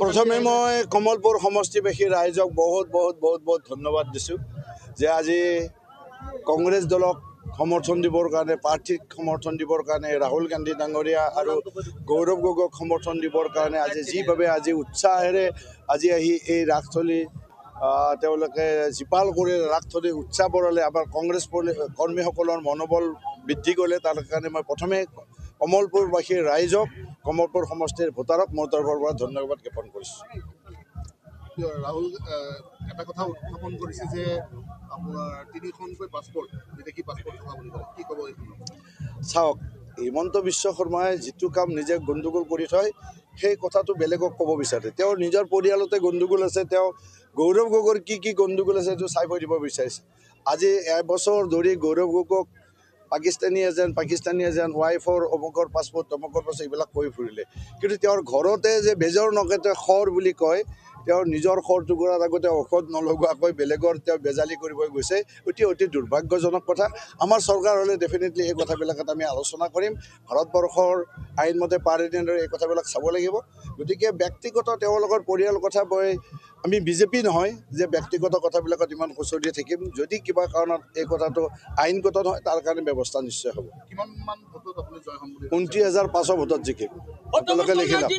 প্ৰথমে মই কমলপুৰ সমষ্টিবাসী ৰাইজক বহুত ধন্যবাদ দিছোঁ যে আজি কংগ্ৰেছ দলক সমৰ্থন দিবৰ কাৰণে প্ৰাৰ্থীক সমৰ্থন দিবৰ কাৰণে ৰাহুল গান্ধী ডাঙৰীয়া আৰু গৌৰৱ গগৈক সমৰ্থন দিবৰ কাৰণে আজি যিভাৱে আজি উৎসাহেৰে আজি আহি এই ৰাসথলী তেওঁলোকে জীপাল কৰি ৰাসথলী উৎসাহ বঢ়ালে আমাৰ কংগ্ৰেছ কৰ্মীসকলৰ মনোবল বৃদ্ধি কৰিলে তাৰ কাৰণে মই প্ৰথমে কমলপুৰবাসী ৰাইজক কমলপুৰ সমষ্টিৰ ভোটাৰক মোৰ তৰফৰ পৰা ধন্যবাদ জ্ঞাপন কৰিছোঁ। ৰাহুল এটা কথা উত্থাপন কৰিছে যে আপোনাৰ 3খনকৈ পাছপৰ্ট বিদেশী পাছপৰ্ট থকা বুলি কয়, কি ক'ব এইখন? চাওক, হিমন্ত বিশ্ব শৰ্মাই যিটো কাম নিজে গণ্ডগোল কৰি থয় সেই কথাটো বেলেগক ক'ব বিচাৰে। তেওঁৰ নিজৰ পৰিয়ালতে গণ্ডগোল আছে, তেওঁ গৌৰৱ গগৈৰ কি গণ্ডগোল আছে সেইটো চাই দিব বিচাৰিছে। আজি এবছৰ ধৰি গৌৰৱ গগৈক পাকিস্তানী এজেণ্ট ৱাইফৰ অমুকৰ পাছপৰ্ট তমুকৰ পাছপৰ্ট এইবিলাক কৈ ফুৰিলে, কিন্তু তেওঁৰ ঘৰতে যে বেজৰ নখতে খৰ বুলি কয়, তেওঁৰ নিজৰ খৰ টুকুৰাৰ আগতে ঔষধ নলগোৱাকৈ বেলেগৰ তেওঁ বেজালি কৰিব গৈছে, অতি দুৰ্ভাগ্যজনক কথা। আমাৰ চৰকাৰ হ'লে ডেফিনেটলি এই কথাবিলাকত আমি আলোচনা কৰিম। ভাৰতবৰ্ষৰ আইনমতে পাৰে তেনেদৰে এই কথাবিলাক চাব লাগিব। গতিকে ব্যক্তিগত তেওঁলোকৰ পৰিয়াল কথা আমি বিজেপি নহয় যে ব্যক্তিগত কথাবিলাকত ইমান খুচৰি থাকিম। যদি কিবা কাৰণত এই কথাটো আইনগত নহয় তাৰ কাৰণে ব্যৱস্থা নিশ্চয় হ'ব। কিমানমান ভোটত আপুনি জয় হ'ম বুলি 29,500 ভোটত জিকিম, আপোনালোকে লিখি লওক।